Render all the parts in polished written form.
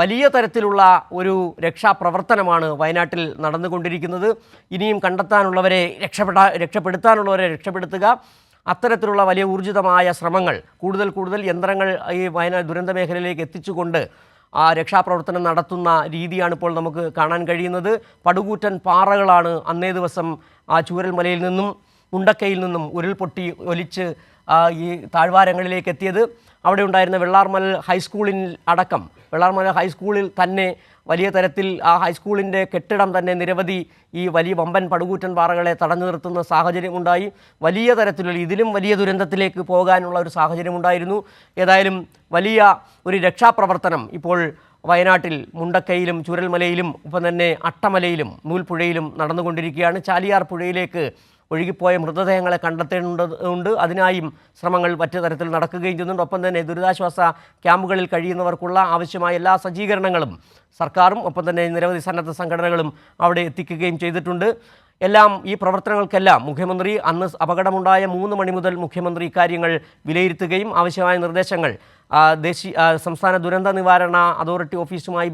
വലിയ തരത്തിലുള്ള ഒരു രക്ഷാപ്രവർത്തനമാണ് വയനാട്ടിൽ നടന്നുകൊണ്ടിരിക്കുന്നത്. ഇനിയും കണ്ടെത്താനുള്ളവരെ രക്ഷപ്പെടുത്താനുള്ളവരെ രക്ഷപ്പെടുത്തുക, അത്തരത്തിലുള്ള വലിയ ഊർജിതമായ ശ്രമങ്ങൾ, കൂടുതൽ യന്ത്രങ്ങൾ ഈ വയനാട് ദുരന്ത മേഖലയിലേക്ക് എത്തിച്ചുകൊണ്ട് ആ രക്ഷാപ്രവർത്തനം നടത്തുന്ന രീതിയാണ് ഇപ്പോൾ നമുക്ക് കാണാൻ കഴിയുന്നത്. പടുകൂറ്റൻ പാറകളാണ് അന്നേ ദിവസം ആ ചൂരൽമലയിൽ നിന്നും മുണ്ടക്കയിൽ നിന്നും ഉരുൾപൊട്ടി ഒലിച്ച് ഈ താഴ്വാരങ്ങളിലേക്ക് എത്തിയത്. അവിടെ ഉണ്ടായിരുന്ന വെള്ളാർമല ഹൈസ്കൂളിൽ അടക്കം, വെള്ളാർമല ഹൈസ്കൂളിൽ തന്നെ വലിയ തരത്തിൽ ആ ഹൈസ്കൂളിൻ്റെ കെട്ടിടം തന്നെ നിരവധി ഈ വലിയ വമ്പൻ പടുകൂറ്റൻ പാറകളെ തടഞ്ഞു നിർത്തുന്ന സാഹചര്യമുണ്ടായി. വലിയ തരത്തിലുള്ള ഇതിലും വലിയ ദുരന്തത്തിലേക്ക് പോകാനുള്ള ഒരു സാഹചര്യമുണ്ടായിരുന്നു. ഏതായാലും വലിയ ഒരു രക്ഷാപ്രവർത്തനം ഇപ്പോൾ വയനാട്ടിൽ മുണ്ടക്കയിലും ചൂരൽമലയിലും ഒപ്പം തന്നെ അട്ടമലയിലും നൂൽപ്പുഴയിലും നടന്നുകൊണ്ടിരിക്കുകയാണ്. ചാലിയാർ പുഴയിലേക്ക് ഒഴുകിപ്പോയ മൃതദേഹങ്ങളെ കണ്ടെത്തേണ്ടതുണ്ട്. അതിനായും ശ്രമങ്ങൾ മറ്റു തരത്തിൽ നടക്കുകയും ചെയ്യുന്നുണ്ട്. ഒപ്പം തന്നെ ദുരിതാശ്വാസ ക്യാമ്പുകളിൽ കഴിയുന്നവർക്കുള്ള ആവശ്യമായ എല്ലാ സജ്ജീകരണങ്ങളും സർക്കാരും ഒപ്പം തന്നെ നിരവധി സന്നദ്ധ സംഘടനകളും അവിടെ എത്തിക്കുകയും ചെയ്തിട്ടുണ്ട്. ഈ പ്രവർത്തനങ്ങൾക്കെല്ലാം മുഖ്യമന്ത്രി അന്ന് അപകടമുണ്ടായ 3 മണി മുതൽ മുഖ്യമന്ത്രി ഇക്കാര്യങ്ങൾ വിലയിരുത്തുകയും ആവശ്യമായ നിർദ്ദേശങ്ങൾ സംസ്ഥാന ദുരന്ത നിവാരണ അതോറിറ്റി ഓഫീസുമായി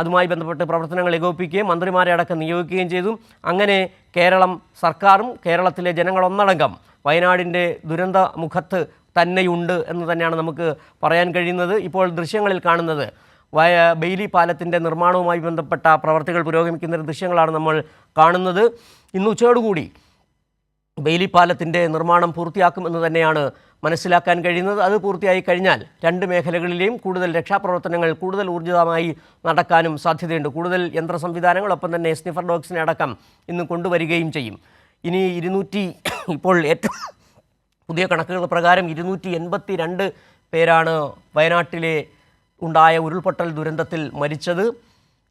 അതുമായി ബന്ധപ്പെട്ട് പ്രവർത്തനങ്ങൾ ഏകോപിപ്പിക്കുകയും മന്ത്രിമാരെ അടക്കം നിയോഗിക്കുകയും ചെയ്തു. അങ്ങനെ കേരളം സർക്കാരും കേരളത്തിലെ ജനങ്ങളൊന്നടങ്കം വയനാടിൻ്റെ ദുരന്ത മുഖത്ത് തന്നെയുണ്ട് എന്ന് തന്നെയാണ് നമുക്ക് പറയാൻ കഴിയുന്നത്. ഇപ്പോൾ ദൃശ്യങ്ങളിൽ കാണുന്നത് ബെയിലി പാലത്തിൻ്റെ നിർമ്മാണവുമായി ബന്ധപ്പെട്ട പ്രവർത്തികൾ പുരോഗമിക്കുന്ന ദൃശ്യങ്ങളാണ് നമ്മൾ കാണുന്നത്. ഇന്ന് ഉച്ചയോടുകൂടി ബെയിലി പാലത്തിൻ്റെ നിർമ്മാണം പൂർത്തിയാക്കുമെന്ന് തന്നെയാണ് മനസ്സിലാക്കാൻ കഴിയുന്നത്. അത് പൂർത്തിയായി കഴിഞ്ഞാൽ 2 മേഖലകളിലെയും കൂടുതൽ രക്ഷാപ്രവർത്തനങ്ങൾ കൂടുതൽ ഊർജിതമായി നടക്കാനും സാധ്യതയുണ്ട്. കൂടുതൽ യന്ത്ര സംവിധാനങ്ങളൊപ്പം തന്നെ സ്നിഫർ ഡോഗ്സിനെ അടക്കം ഇന്ന് കൊണ്ടുവരികയും ചെയ്യും. ഇനി ഇപ്പോൾ ഏറ്റവും പുതിയ കണക്കുകൾ പ്രകാരം 282 പേരാണ് വയനാട്ടിലെ ഉണ്ടായ ഉരുൾപൊട്ടൽ ദുരന്തത്തിൽ മരിച്ചത്.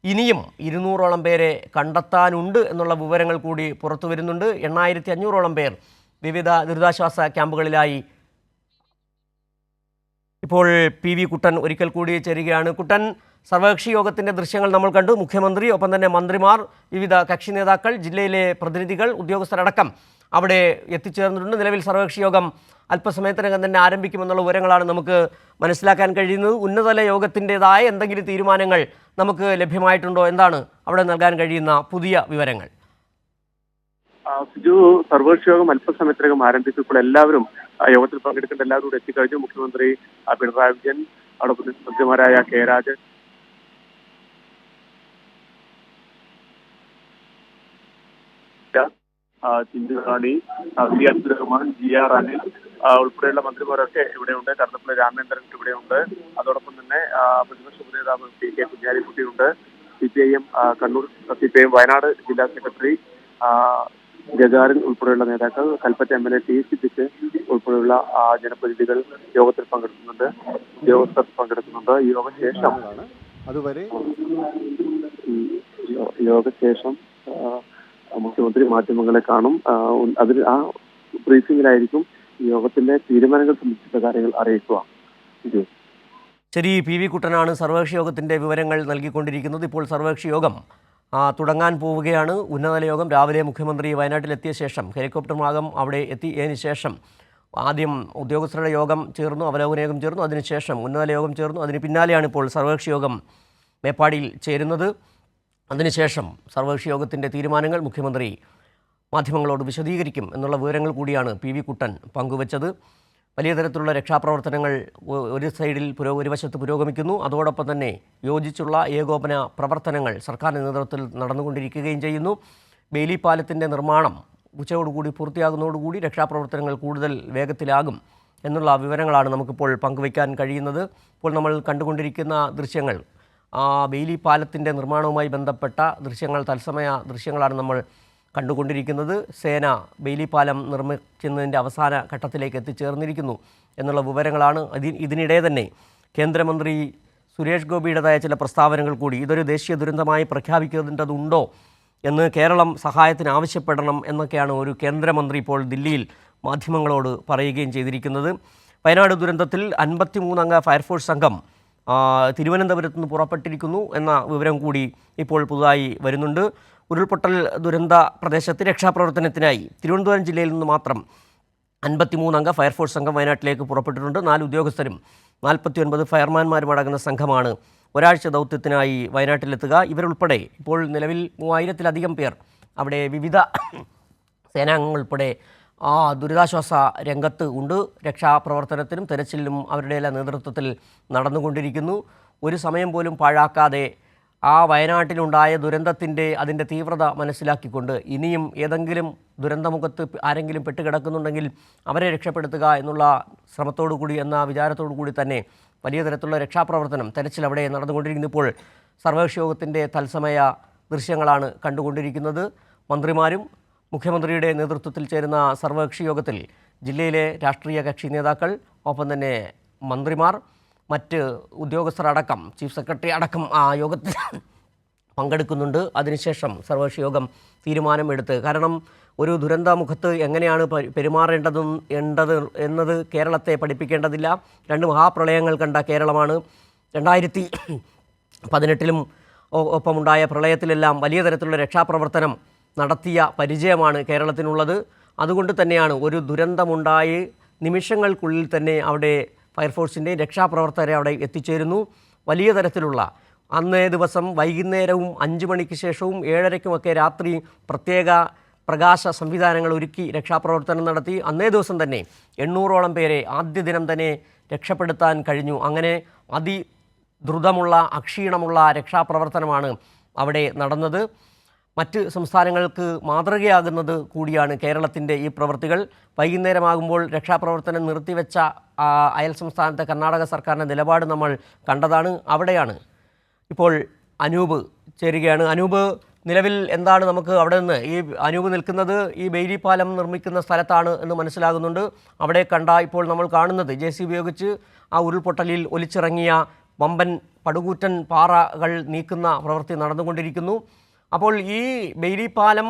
ഇനിയും 200ഓളം പേരെ കണ്ടെത്താനുണ്ട് എന്നുള്ള വിവരങ്ങൾ കൂടി പുറത്തു വരുന്നുണ്ട്. 8500ഓളം പേർ വിവിധ ദുരിതാശ്വാസ ക്യാമ്പുകളിലായി. ഇപ്പോൾ PV കുട്ടൻ ഒരിക്കൽ കൂടി ചേരുകയാണ്. കുട്ടൻ, സർവകക്ഷി യോഗത്തിൻ്റെ ദൃശ്യങ്ങൾ നമ്മൾ കണ്ടു. മുഖ്യമന്ത്രി ഒപ്പം തന്നെ മന്ത്രിമാർ, വിവിധ കക്ഷി നേതാക്കൾ, ജില്ലയിലെ പ്രതിനിധികൾ, ഉദ്യോഗസ്ഥരടക്കം അവിടെ എത്തിച്ചേർന്നിട്ടുണ്ട്. നിലവിൽ സർവകക്ഷി യോഗം അല്പസമയത്തിനകം തന്നെ ആരംഭിക്കുമെന്നുള്ള വിവരങ്ങളാണ് നമുക്ക് മനസ്സിലാക്കാൻ കഴിയുന്നത്. ഉന്നതതല യോഗത്തിൻ്റെതായ എന്തെങ്കിലും തീരുമാനങ്ങൾ നമുക്ക് ലഭ്യമായിട്ടുണ്ടോ? എന്താണ് അവിടെ നൽകാൻ കഴിയുന്ന പുതിയ വിവരങ്ങൾ? സർവകക്ഷി യോഗം അല്പസമയത്തിനകം ആരംഭിച്ചപ്പോൾ എല്ലാവരും യോഗത്തിൽ പങ്കെടുക്കേണ്ട എല്ലാവരും കൂടെ എത്തിക്കഴിഞ്ഞു. മുഖ്യമന്ത്രി പിണറായി വിജയൻ, അതോടൊപ്പം മന്ത്രിമാരായ കെ രാജൻ, ചിഞ്ചുറാണി, അബ്ദുറഹ്മാൻ, GR അനിൽ ഉൾപ്പെടെയുള്ള മന്ത്രിമാരൊക്കെ ഇവിടെയുണ്ട്. കടന്നപ്പള്ളി രാമേന്ദ്രൻ ഇവിടെയുണ്ട്. അതോടൊപ്പം തന്നെ പ്രതിപക്ഷ നേതാവ് PK കുഞ്ഞാലിക്കുട്ടിയുണ്ട്. CPIM Kannur, CPIM Wayanad ജില്ലാ സെക്രട്ടറി ഗജാരൻ ഉൾപ്പെടെയുള്ള നേതാക്കൾ, കൽപ്പറ്റ MLA TC പിച്ച് ഉൾപ്പെടെയുള്ള ജനപ്രതിനിധികൾ യോഗത്തിൽ പങ്കെടുക്കുന്നുണ്ട്, ഉദ്യോഗസ്ഥർ പങ്കെടുക്കുന്നുണ്ട്. യോഗശേഷം മുഖ്യമന്ത്രി മാധ്യമങ്ങളെ കാണും. അതിൽ ആ ബ്രീഫിംഗിലായിരിക്കും യോഗത്തിന്റെ തീരുമാനങ്ങൾ സംബന്ധിച്ച കാര്യങ്ങൾ അറിയിക്കുക. ശരി, PV കുട്ടനാണ് സർവകക്ഷി യോഗത്തിൻ്റെ വിവരങ്ങൾ നൽകിക്കൊണ്ടിരിക്കുന്നത്. ഇപ്പോൾ സർവകക്ഷി യോഗം തുടങ്ങാൻ പോവുകയാണ്. ഉന്നതതല യോഗം രാവിലെ മുഖ്യമന്ത്രി വയനാട്ടിലെത്തിയ ശേഷം ഹെലികോപ്റ്റർ മാർഗം അവിടെ എത്തിയതിന് ശേഷം ആദ്യം ഉദ്യോഗസ്ഥരുടെ യോഗം ചേർന്നു, അവലോകന യോഗം ചേർന്നു, അതിനുശേഷം ഉന്നതതല യോഗം ചേർന്നു. അതിന് പിന്നാലെയാണ് ഇപ്പോൾ സർവകക്ഷി യോഗം മേപ്പാടിയിൽ ചേരുന്നത്. അതിനുശേഷം സർവകക്ഷി യോഗത്തിൻ്റെ തീരുമാനങ്ങൾ മുഖ്യമന്ത്രി മാധ്യമങ്ങളോട് വിശദീകരിക്കും എന്നുള്ള വിവരങ്ങൾ കൂടിയാണ് PV കുട്ടൻ പങ്കുവച്ചത്. വലിയ തരത്തിലുള്ള രക്ഷാപ്രവർത്തനങ്ങൾ ഒരു വശത്ത് പുരോഗമിക്കുന്നു. അതോടൊപ്പം തന്നെ യോജിച്ചുള്ള ഏകോപന പ്രവർത്തനങ്ങൾ സർക്കാരിൻ്റെ നേതൃത്വത്തിൽ നടന്നുകൊണ്ടിരിക്കുകയും ചെയ്യുന്നു. ബെയിലി പാലത്തിൻ്റെ നിർമ്മാണം ഉച്ചയോടുകൂടി പൂർത്തിയാകുന്നതോടുകൂടി രക്ഷാപ്രവർത്തനങ്ങൾ കൂടുതൽ വേഗത്തിലാകും എന്നുള്ള വിവരങ്ങളാണ് നമുക്കിപ്പോൾ പങ്കുവയ്ക്കാൻ കഴിയുന്നത്. ഇപ്പോൾ നമ്മൾ കണ്ടുകൊണ്ടിരിക്കുന്ന ദൃശ്യങ്ങൾ ബെയിലി പാലത്തിൻ്റെ നിർമ്മാണവുമായി ബന്ധപ്പെട്ട തത്സമയ ദൃശ്യങ്ങളാണ് നമ്മൾ കണ്ടുകൊണ്ടിരിക്കുന്നത്. സേന ബെയിലി പാലം നിർമ്മിക്കുന്നതിൻ്റെ അവസാന ഘട്ടത്തിലേക്ക് എത്തിച്ചേർന്നിരിക്കുന്നു എന്നുള്ള വിവരങ്ങളാണ്. ഇതിനിടെ തന്നെ കേന്ദ്രമന്ത്രി സുരേഷ് ഗോപിയുടേതായ ചില പ്രസ്താവനകൾ കൂടി, ഇതൊരു ദേശീയ ദുരന്തമായി പ്രഖ്യാപിക്കേണ്ടതുണ്ടോ എന്ന് കേരളം സഹായത്തിന് ആവശ്യപ്പെടണം എന്നൊക്കെയാണ് ഒരു കേന്ദ്രമന്ത്രി ഇപ്പോൾ ദില്ലിയിൽ മാധ്യമങ്ങളോട് പറയുകയും ചെയ്തിരിക്കുന്നത്. വയനാട് ദുരന്തത്തിൽ 53 അംഗ ഫയർഫോഴ്സ് സംഘം തിരുവനന്തപുരത്ത് നിന്ന് പുറപ്പെട്ടിരിക്കുന്നു എന്ന വിവരം കൂടി ഇപ്പോൾ പുതുതായി വരുന്നുണ്ട്. ഉരുൾപൊട്ടൽ ദുരന്ത പ്രദേശത്ത് രക്ഷാപ്രവർത്തനത്തിനായി തിരുവനന്തപുരം ജില്ലയിൽ നിന്ന് മാത്രം 53 അംഗ ഫയർഫോഴ്സ് സംഘം വയനാട്ടിലേക്ക് പുറപ്പെട്ടിട്ടുണ്ട്. 4 ഉദ്യോഗസ്ഥരും 49 ഫയർമാൻമാരും അടങ്ങുന്ന സംഘമാണ് ഒരാഴ്ച ദൗത്യത്തിനായി വയനാട്ടിലെത്തുക. ഇവരുൾപ്പെടെ ഇപ്പോൾ നിലവിൽ 3000-ലധികം പേർ അവിടെ വിവിധ സേനാംഗങ്ങൾ ഉൾപ്പെടെ ദുരിതാശ്വാസ രംഗത്ത് ഉണ്ട്. രക്ഷാപ്രവർത്തനത്തിനും തെരച്ചിലിനും അവരുടെ എല്ലാ നേതൃത്വത്തിൽ നടന്നുകൊണ്ടിരിക്കുന്നു. ഒരു സമയം പോലും പാഴാക്കാതെ വയനാട്ടിലുണ്ടായ അതിൻ്റെ തീവ്രത മനസ്സിലാക്കിക്കൊണ്ട് ഇനിയും ഏതെങ്കിലും ദുരന്തമുഖത്ത് ആരെങ്കിലും പെട്ടുകിടക്കുന്നുണ്ടെങ്കിൽ അവരെ രക്ഷപ്പെടുത്തുക എന്നുള്ള ശ്രമത്തോടു കൂടി എന്ന വിചാരത്തോടു കൂടി തന്നെ വലിയ തരത്തിലുള്ള രക്ഷാപ്രവർത്തനം തെരച്ചിൽ അവിടെ നടന്നുകൊണ്ടിരിക്കുന്നു. ഇപ്പോൾ സർവകക്ഷി യോഗത്തിൻ്റെ തത്സമയ ദൃശ്യങ്ങളാണ് കണ്ടുകൊണ്ടിരിക്കുന്നത്. മന്ത്രിമാരും മുഖ്യമന്ത്രിയുടെ നേതൃത്വത്തിൽ ചേരുന്ന സർവകക്ഷി യോഗത്തിൽ ജില്ലയിലെ രാഷ്ട്രീയ കക്ഷി നേതാക്കൾ, ഒപ്പം തന്നെ മന്ത്രിമാർ, മറ്റ് ഉദ്യോഗസ്ഥർ അടക്കം, ചീഫ് സെക്രട്ടറി അടക്കം യോഗത്തിൽ പങ്കെടുക്കുന്നുണ്ട്. അതിനുശേഷം സർവകക്ഷി യോഗം തീരുമാനമെടുത്ത്, കാരണം ഒരു ദുരന്തമുഖത്ത് എങ്ങനെയാണ് എന്നത് കേരളത്തെ പഠിപ്പിക്കേണ്ടതില്ല. 2 മഹാപ്രളയങ്ങൾ കണ്ട കേരളമാണ്. 2018 ഒപ്പമുണ്ടായ പ്രളയത്തിലെല്ലാം വലിയ തരത്തിലുള്ള രക്ഷാപ്രവർത്തനം നടത്തിയ പരിചയമാണ് കേരളത്തിനുള്ളത്. അതുകൊണ്ട് തന്നെയാണ് ഒരു ദുരന്തമുണ്ടായി നിമിഷങ്ങൾക്കുള്ളിൽ തന്നെ അവിടെ ഫയർഫോഴ്സിൻ്റെ രക്ഷാപ്രവർത്തകരെ അവിടെ എത്തിച്ചേരുന്നു. വലിയ തരത്തിലുള്ള അന്നേ ദിവസം വൈകുന്നേരവും 5 മണിക്ക് ശേഷവും 7:30-ക്കുമൊക്കെ രാത്രി പ്രത്യേക പ്രകാശ സംവിധാനങ്ങൾ ഒരുക്കി രക്ഷാപ്രവർത്തനം നടത്തി. അന്നേ ദിവസം തന്നെ 800ഓളം പേരെ ആദ്യ ദിനം തന്നെ രക്ഷപ്പെടുത്താൻ കഴിഞ്ഞു. അങ്ങനെ അതിദ്രുതമുള്ള അക്ഷീണമുള്ള രക്ഷാപ്രവർത്തനമാണ് അവിടെ നടന്നത്. മറ്റ് സംസ്ഥാനങ്ങൾക്ക് മാതൃകയാകുന്നത് കൂടിയാണ് കേരളത്തിൻ്റെ ഈ പ്രവൃത്തികൾ. വൈകുന്നേരമാകുമ്പോൾ രക്ഷാപ്രവർത്തനം നിർത്തിവെച്ച അയൽ സംസ്ഥാനത്തെ കർണാടക സർക്കാരിൻ്റെ നിലപാട് നമ്മൾ കണ്ടതാണ്. അവിടെയാണ് ഇപ്പോൾ അനൂപ് ചേരുകയാണ്. അനൂപ്, നിലവിൽ എന്താണ് നമുക്ക് അവിടെ നിന്ന് അനൂപ് നിൽക്കുന്നത് ഈ ബെയിലി പാലം നിർമ്മിക്കുന്ന സ്ഥലത്താണ് എന്ന് മനസ്സിലാകുന്നുണ്ട്. അവിടെ ഇപ്പോൾ നമ്മൾ കാണുന്നത് JCB ഉപയോഗിച്ച് ഉരുൾപൊട്ടലിൽ ഒലിച്ചിറങ്ങിയ വമ്പൻ പടുകൂറ്റൻ പാറകൾ നീക്കുന്ന പ്രവൃത്തി നടന്നുകൊണ്ടിരിക്കുന്നു. അപ്പോൾ ഈ ബെയിലി പാലം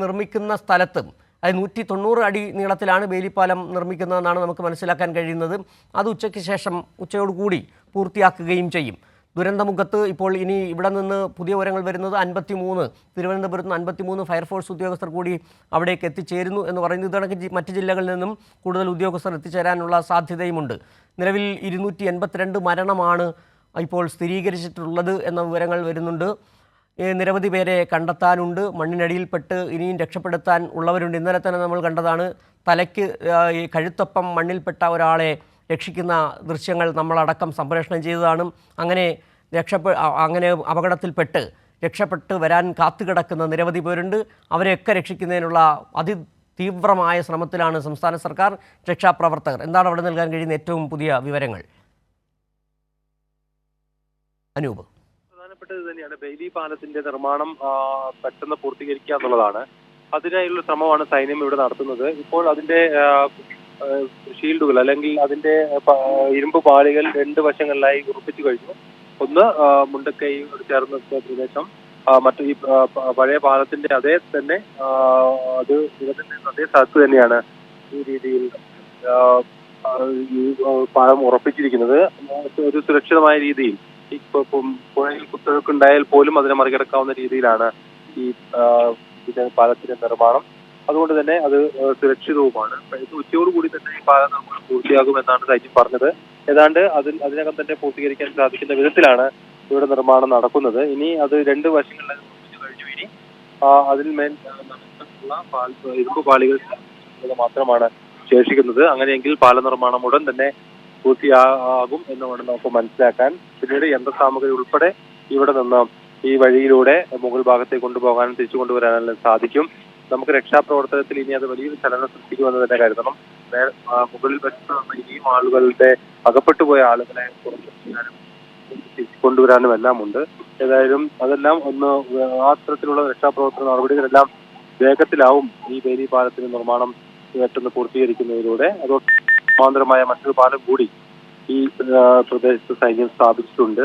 നിർമ്മിക്കുന്ന സ്ഥലത്ത്, അതായത് 190 അടി നീളത്തിലാണ് ബെയിലി പാലം നിർമ്മിക്കുന്നതെന്നാണ് നമുക്ക് മനസ്സിലാക്കാൻ കഴിയുന്നത്. അത് ഉച്ചയ്ക്ക് ശേഷം ഉച്ചയോടുകൂടി പൂർത്തിയാക്കുകയും ചെയ്യും. ദുരന്തമുഖത്ത് ഇപ്പോൾ ഇനി ഇവിടെ നിന്ന് പുതിയ വിവരങ്ങൾ വരുന്നത് 53 തിരുവനന്തപുരത്ത് നിന്ന് 53 ഫയർഫോഴ്സ് ഉദ്യോഗസ്ഥർ കൂടി അവിടേക്ക് എത്തിച്ചേരുന്നു എന്ന് പറയുന്നത്. ഇതടക്കം മറ്റ് ജില്ലകളിൽ നിന്നും കൂടുതൽ ഉദ്യോഗസ്ഥർ എത്തിച്ചേരാനുള്ള സാധ്യതയുമുണ്ട്. നിലവിൽ 282 മരണമാണ് ഇപ്പോൾ സ്ഥിരീകരിച്ചിട്ടുള്ളത് എന്ന വിവരങ്ങൾ വരുന്നുണ്ട്. നിരവധി പേരെ കണ്ടെത്താനുണ്ട്. മണ്ണിനടിയിൽപ്പെട്ട് ഇനിയും രക്ഷപ്പെടുത്താൻ ഉള്ളവരുണ്ട്. ഇന്നലെ തന്നെ നമ്മൾ കണ്ടതാണ്, തലയ്ക്ക് കഴുത്തൊപ്പം മണ്ണിൽപ്പെട്ട ഒരാളെ രക്ഷിക്കുന്ന ദൃശ്യങ്ങൾ നമ്മളടക്കം സംപ്രേഷണം ചെയ്തതാണ്. അങ്ങനെ അപകടത്തിൽപ്പെട്ട് രക്ഷപ്പെട്ട് വരാൻ കാത്തുകിടക്കുന്ന നിരവധി പേരുണ്ട്. അവരെയൊക്കെ രക്ഷിക്കുന്നതിനുള്ള അതിതീവ്രമായ ശ്രമത്തിലാണ് സംസ്ഥാന സർക്കാർ, രക്ഷാപ്രവർത്തകർ. എന്താണ് അവിടെ നൽകാൻ കഴിയുന്ന ഏറ്റവും പുതിയ വിവരങ്ങൾ? അനൂപ്, പ്രധാനപ്പെട്ടത് തന്നെയാണ് ബെയിലി പാലത്തിന്റെ നിർമ്മാണം പെട്ടെന്ന് പൂർത്തീകരിക്കുക എന്നുള്ളതാണ്. അതിനായുള്ള ശ്രമമാണ് സൈന്യം ഇവിടെ നടത്തുന്നത്. ഇപ്പോൾ അതിന്റെ ഷീൽഡുകൾ അല്ലെങ്കിൽ അതിന്റെ ഇരുമ്പ് പാളികൾ 2 വശങ്ങളിലായി ഉറപ്പിച്ചു കഴിഞ്ഞു. ഒന്ന് മുണ്ടക്കൈ ചേർന്ന പ്രദേശം, മറ്റു ഈ പഴയ പാലത്തിന്റെ അതേ സ്ഥലത്ത് തന്നെയാണ് ഈ രീതിയിൽ ഈ പാലം ഉറപ്പിച്ചിരിക്കുന്നത്. ഒരു സുരക്ഷിതമായ രീതിയിൽ പുഴയിൽ കുത്തൊഴുക്കുണ്ടായാൽ പോലും അതിനെ മറികടക്കാവുന്ന രീതിയിലാണ് ഈ പാലത്തിന്റെ നിർമ്മാണം. അതുകൊണ്ട് തന്നെ അത് സുരക്ഷിതവുമാണ്. ഉച്ചയോടുകൂടി തന്നെ ഈ പാലം നിർമ്മാണം പൂർത്തിയാകുമെന്നാണ് സൈന്യം പറഞ്ഞത്. ഏതാണ്ട് അതിനകം തന്നെ പൂർത്തീകരിക്കാൻ സാധിക്കുന്ന വിധത്തിലാണ് ഇവിടെ നിർമ്മാണം നടക്കുന്നത്. ഇനി അത് 2 വശങ്ങളിലായി നിർമ്മിച്ചു കഴിഞ്ഞു. ഇനി അതിന്മേൽ ഇരുമ്പ് പാളികൾ മാത്രമാണ് ശേഷിക്കുന്നത്. അങ്ങനെയെങ്കിൽ പാല നിർമ്മാണം ഉടൻ തന്നെ പൂർത്തിയാകും എന്ന് വേണം നമുക്ക് മനസ്സിലാക്കാൻ. പിന്നീട് യന്ത്രസാമഗ്രി ഉൾപ്പെടെ ഇവിടെ നിന്ന് ഈ വഴിയിലൂടെ മുകൾ ഭാഗത്തേക്ക് കൊണ്ടുപോകാനും തിരിച്ചു കൊണ്ടുവരാനെല്ലാം സാധിക്കും. നമുക്ക് രക്ഷാപ്രവർത്തനത്തിൽ ഇനി അത് വലിയൊരു ചലനം സൃഷ്ടിക്കുമെന്ന് തന്നെ കരുതണം. മുകളിൽ വെച്ച് ഇനിയും ആളുകളുടെ അകപ്പെട്ടുപോയ ആളുകളെ കൊണ്ടുവരാനും എല്ലാം ഉണ്ട്. ഏതായാലും അതെല്ലാം ഒന്ന് അത്തരത്തിലുള്ള രക്ഷാപ്രവർത്തന നടപടികളെല്ലാം വേഗത്തിലാവും ഈ ബെയിലി പാലത്തിന്റെ നിർമ്മാണം പെട്ടെന്ന് പൂർത്തീകരിക്കുന്നതിലൂടെ. അതോടെ സമാന്തരമായ മറ്റൊരു പാലം കൂടി ഈ പ്രദേശത്ത് സൈന്യം സ്ഥാപിച്ചിട്ടുണ്ട്.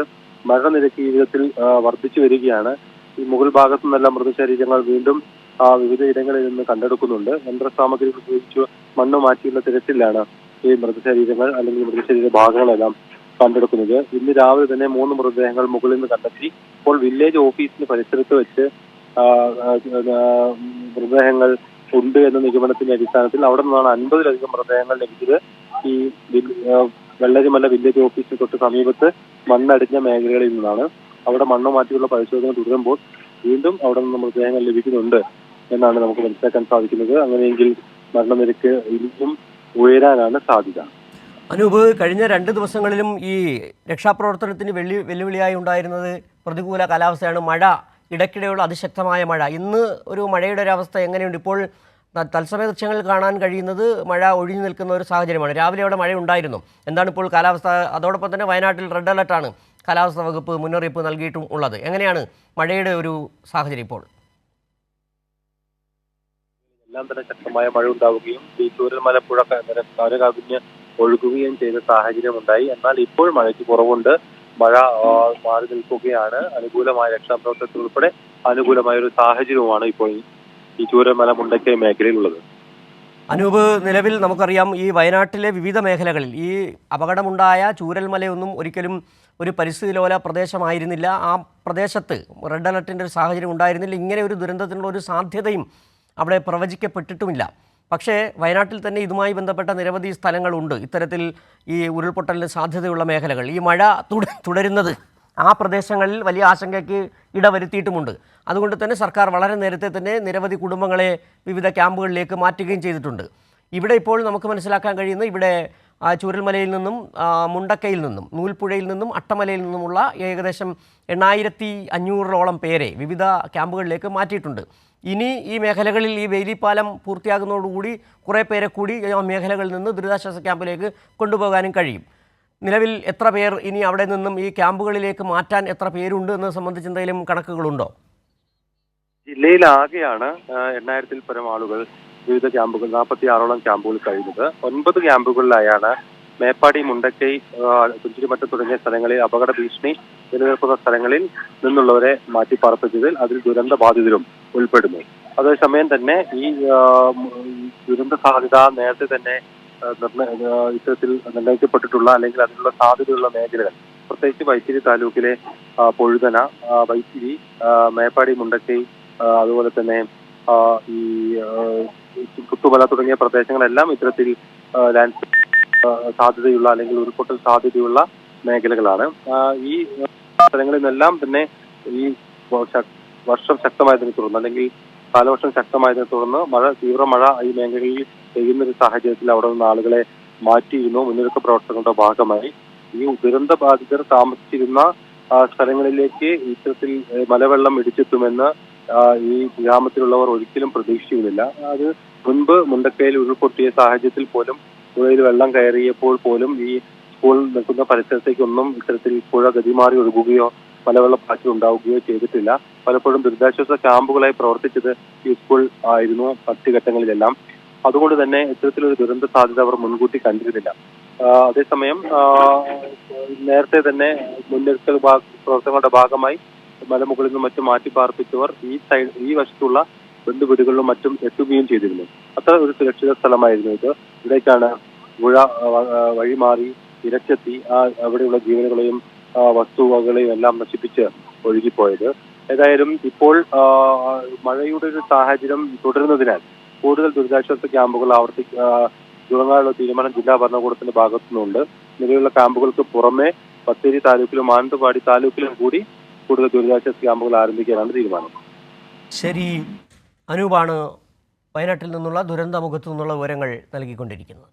മരണനിരക്ക് ഈ വിധത്തിൽ വർദ്ധിച്ചു വരികയാണ്. ഈ മുകൾ ഭാഗത്തു നിന്നെല്ലാം മൃതശരീരങ്ങൾ വീണ്ടും വിവിധ ഇടങ്ങളിൽ നിന്ന് കണ്ടെടുക്കുന്നുണ്ട്. യന്ത്രസാമഗ്രികൾ ഉപയോഗിച്ച് മണ്ണ് മാറ്റിയുള്ള തിരച്ചിലാണ് ഈ മൃതശരീരങ്ങൾ അല്ലെങ്കിൽ മൃതശരീര ഭാഗങ്ങളെല്ലാം കണ്ടെടുക്കുന്നത്. ഇന്ന് രാവിലെ തന്നെ 3 മൃതദേഹങ്ങൾ മുകളിൽ നിന്ന് കണ്ടെത്തി. ഇപ്പോൾ വില്ലേജ് ഓഫീസിന് പരിസരത്ത് വെച്ച് മൃതദേഹങ്ങൾ ഉണ്ട് എന്ന നിഗമനത്തിന്റെ അടിസ്ഥാനത്തിൽ അവിടെ നിന്നാണ് 50-ലധികം മൃതദേഹങ്ങൾ ലഭിച്ചത്. ഈ വെള്ളരിമല വില്ലേജ് ഓഫീസിന് തൊട്ട് സമീപത്ത് മണ്ണടിഞ്ഞ മേഖലകളിൽ നിന്നാണ്. അവിടെ മണ്ണ് മാറ്റിയുള്ള പരിശോധന തുടരുമ്പോൾ വീണ്ടും അവിടെ നിന്ന് മൃതദേഹങ്ങൾ ലഭിക്കുന്നുണ്ട് എന്നാണ് നമുക്ക് മനസ്സിലാക്കാൻ സാധിക്കുന്നത്. അങ്ങനെയെങ്കിൽ മരണനിരക്ക് ഇനിയും ഉയരാനാണ് സാധ്യത. അനൂപ്, കഴിഞ്ഞ 2 ദിവസങ്ങളിലും ഈ രക്ഷാപ്രവർത്തനത്തിന് വെല്ലുവിളിയായി ഉണ്ടായിരുന്നത് പ്രതികൂല കാലാവസ്ഥയാണ്. മഴ, ഇടയ്ക്കിടെയുള്ള അതിശക്തമായ മഴ. ഇന്ന് ഒരു മഴയുടെ ഒരു അവസ്ഥ എങ്ങനെയുണ്ട്? ഇപ്പോൾ തത്സമയ ദൃശ്യങ്ങളിൽ കാണാൻ കഴിയുന്നത് മഴ ഒഴിഞ്ഞു നിൽക്കുന്ന ഒരു സാഹചര്യമാണ്. രാവിലെ അവിടെ മഴ ഉണ്ടായിരുന്നു. എന്താണ് ഇപ്പോൾ കാലാവസ്ഥ? അതോടൊപ്പം തന്നെ വയനാട്ടിൽ റെഡ് അലർട്ടാണ് കാലാവസ്ഥാ വകുപ്പ് മുന്നറിയിപ്പ് നൽകിയിട്ടും ഉള്ളത്. എങ്ങനെയാണ് മഴയുടെ ഒരു സാഹചര്യം ഇപ്പോൾ? എല്ലാം തന്നെ ശക്തമായ മഴ ഉണ്ടാവുകയും ഈ ചൂരൽമല പുഴ കരകവിഞ്ഞ് ഒഴുകുകയും ചെയ്ത സാഹചര്യം ഉണ്ടായി. എന്നാൽ ഇപ്പോൾ മഴയ്ക്ക് കുറവുണ്ട്. മഴ മാറി നിൽക്കുകയാണ്. അനുകൂലമായ രക്ഷാപ്രവർത്തനത്തിൽ ഉൾപ്പെടെ അനുകൂലമായ ഒരു സാഹചര്യവുമാണ് ഇപ്പോൾ ഈ ചൂരൽമല മുണ്ടക്കൈ മേഖലയിലുള്ളത്. അനൂപ്, നിലവിൽ നമുക്കറിയാം ഈ വയനാട്ടിലെ വിവിധ മേഖലകളിൽ ഈ അപകടമുണ്ടായ ചൂരൽമലയൊന്നും ഒരിക്കലും ഒരു പരിസ്ഥിതി ലോല പ്രദേശമായിരുന്നില്ല. ആ പ്രദേശത്ത് റെഡ് അലർട്ടിൻ്റെ ഒരു സാഹചര്യം ഉണ്ടായിരുന്നില്ല. ഇങ്ങനെ ഒരു ദുരന്തത്തിനുള്ള ഒരു സാധ്യതയും അവിടെ പ്രവചിക്കപ്പെട്ടിട്ടുമില്ല. പക്ഷേ വയനാട്ടിൽ തന്നെ ഇതുമായി ബന്ധപ്പെട്ട നിരവധി സ്ഥലങ്ങളുണ്ട് ഇത്തരത്തിൽ ഈ ഉരുൾപൊട്ടലിന് സാധ്യതയുള്ള മേഖലകൾ. ഈ മഴ തുടരുന്നത് ആ പ്രദേശങ്ങളിൽ വലിയ ആശങ്കയ്ക്ക് ഇടവരുത്തിയിട്ടുമുണ്ട്. അതുകൊണ്ട് തന്നെ സർക്കാർ വളരെ നേരത്തെ തന്നെ നിരവധി കുടുംബങ്ങളെ വിവിധ ക്യാമ്പുകളിലേക്ക് മാറ്റുകയും ചെയ്തിട്ടുണ്ട്. ഇവിടെ ഇപ്പോൾ നമുക്ക് മനസ്സിലാക്കാൻ കഴിയുന്നത് ഇവിടെ ചൂരൽമലയിൽ നിന്നും മുണ്ടക്കയിൽ നിന്നും നൂൽപ്പുഴയിൽ നിന്നും അട്ടമലയിൽ നിന്നുമുള്ള ഏകദേശം 8500ഓളം പേരെ വിവിധ ക്യാമ്പുകളിലേക്ക് മാറ്റിയിട്ടുണ്ട്. ഇനി ഈ മേഖലകളിൽ ഈ വേലിപ്പാലം പൂർത്തിയാകുന്നതോടുകൂടി കുറേ പേരെ കൂടി ആ മേഖലകളിൽ നിന്ന് ദുരിതാശ്വാസ ക്യാമ്പിലേക്ക് കൊണ്ടുപോകാനും കഴിയും. നിലവിൽ എത്ര പേർ ഇനി അവിടെ നിന്നും ഈ ക്യാമ്പുകളിലേക്ക് മാറ്റാൻ എത്ര പേരുണ്ട് എന്നത് സംബന്ധിച്ച് എന്തെങ്കിലും കണക്കുകളുണ്ടോ? ജില്ലയിലാകെയാണ് 8000-ൽ പരം ആളുകൾ വിവിധ ക്യാമ്പുകൾ 46ഓളം ക്യാമ്പുകൾ കഴിയുന്നത്. 9 ക്യാമ്പുകളിലായാണ് മേപ്പാടി, മുണ്ടക്കൈ, കുഞ്ചിരിമറ്റം തുടങ്ങിയ സ്ഥലങ്ങളിൽ അപകട ഭീഷണി നിലനിൽക്കുന്ന സ്ഥലങ്ങളിൽ നിന്നുള്ളവരെ മാറ്റിപ്പാർപ്പിച്ചതിൽ അതിൽ ദുരന്ത ബാധിതരും ഉൾപ്പെടുന്നു. അതേസമയം തന്നെ ഈ ദുരന്ത സാധ്യത നേരത്തെ തന്നെ ഇത്തരത്തിൽ നിർണ്ണയിക്കപ്പെട്ടിട്ടുള്ള അല്ലെങ്കിൽ അതിനുള്ള സാധ്യതയുള്ള മേഖലകൾ, പ്രത്യേകിച്ച് വൈത്തിരി താലൂക്കിലെ പൊഴുതന, വൈത്തിരി, മേപ്പാടി, മുണ്ടക്കൈ, അതുപോലെ തന്നെ ഈ പുത്തുമല തുടങ്ങിയ പ്രദേശങ്ങളെല്ലാം ഇത്തരത്തിൽ ലാൻഡ് സാധ്യതയുള്ള അല്ലെങ്കിൽ ഉരുൾപൊട്ടൽ സാധ്യതയുള്ള മേഖലകളാണ്. ഈ സ്ഥലങ്ങളിൽ നിന്നെല്ലാം തന്നെ ഈ വർഷം ശക്തമായതിനെ തുടർന്ന് അല്ലെങ്കിൽ കാലവർഷം ശക്തമായതിനെ തുടർന്ന് തീവ്രമഴ ഈ മേഖലയിൽ പെയ്യുന്നൊരു സാഹചര്യത്തിൽ അവിടെ നിന്ന് ആളുകളെ മാറ്റിയിരുന്നു. മുന്നൊരുക്ക പ്രവർത്തനങ്ങളുടെ ഭാഗമായി ഈ ദുരന്ത ബാധിതർ താമസിച്ചിരുന്ന സ്ഥലങ്ങളിലേക്ക് ഇത്തരത്തിൽ മലവെള്ളം ഇടിച്ചെത്തുമെന്ന് ഈ ഗ്രാമത്തിലുള്ളവർ ഒരിക്കലും പ്രതീക്ഷിച്ചിരുന്നില്ല. അത് മുൻപ് മുണ്ടക്കയിൽ ഉരുൾപൊട്ടിയ സാഹചര്യത്തിൽ പോലും പുഴയിൽ വെള്ളം കയറിയപ്പോൾ പോലും ഈ സ്കൂൾ നിൽക്കുന്ന പരിസരത്തേക്കൊന്നും ഇത്തരത്തിൽ പുഴ ഗതിമാറി ഒഴുകുകയോ മലവെള്ളപ്പാച്ചിൽ ഉണ്ടാവുകയോ ചെയ്തിട്ടില്ല. പലപ്പോഴും ദുരിതാശ്വാസ ക്യാമ്പുകളായി പ്രവർത്തിച്ചത് ഈ സ്കൂൾ ആയിരുന്നു മറ്റ് ഘട്ടങ്ങളിലെല്ലാം. അതുകൊണ്ട് തന്നെ ഇത്തരത്തിലൊരു ദുരന്ത സാധ്യത അവർ മുൻകൂട്ടി കണ്ടിരുന്നില്ല. അതേസമയം നേരത്തെ തന്നെ മുന്നൊരുക്കൽ പ്രവർത്തനങ്ങളുടെ ഭാഗമായി മലമുകളിൽ നിന്നും മറ്റും മാറ്റിപ്പാർപ്പിച്ചവർ ഈ വശത്തുള്ള ബന്ധുവീടുകളിലും മറ്റും എത്തുകയും ചെയ്തിരുന്നു. അത്ര ഒരു സുരക്ഷിത സ്ഥലമായിരുന്നു ഇത്. ഇവിടേക്കാണ് പുഴ വഴിമാറി ഇരച്ചെത്തി അവിടെയുള്ള ജീവനുകളെയും വസ്തുവകളെയും എല്ലാം നശിപ്പിച്ച് ഒഴുകിപ്പോയത്. ഏതായാലും ഇപ്പോൾ മഴയുടെ ഒരു സാഹചര്യം തുടരുന്നതിനാൽ കൂടുതൽ ദുരിതാശ്വാസ ക്യാമ്പുകൾ തുടങ്ങാനുള്ള തീരുമാനം ജില്ലാ ഭരണകൂടത്തിന്റെ ഭാഗത്തു നിന്നുണ്ട്. നിലവിലുള്ള ക്യാമ്പുകൾക്ക് പുറമെ ബത്തേരി താലൂക്കിലും മാനന്തവാടി താലൂക്കിലും കൂടി കൂടുതൽ ദുരിതാശ്വാസ ക്യാമ്പുകൾ ആരംഭിക്കാനാണ് തീരുമാനം. ശരി, അനൂപാണ് വയനാട്ടിൽ നിന്നുള്ള ദുരന്തമുഖത്തു നിന്നുള്ള വിവരങ്ങൾ നൽകിക്കൊണ്ടിരിക്കുന്നത്.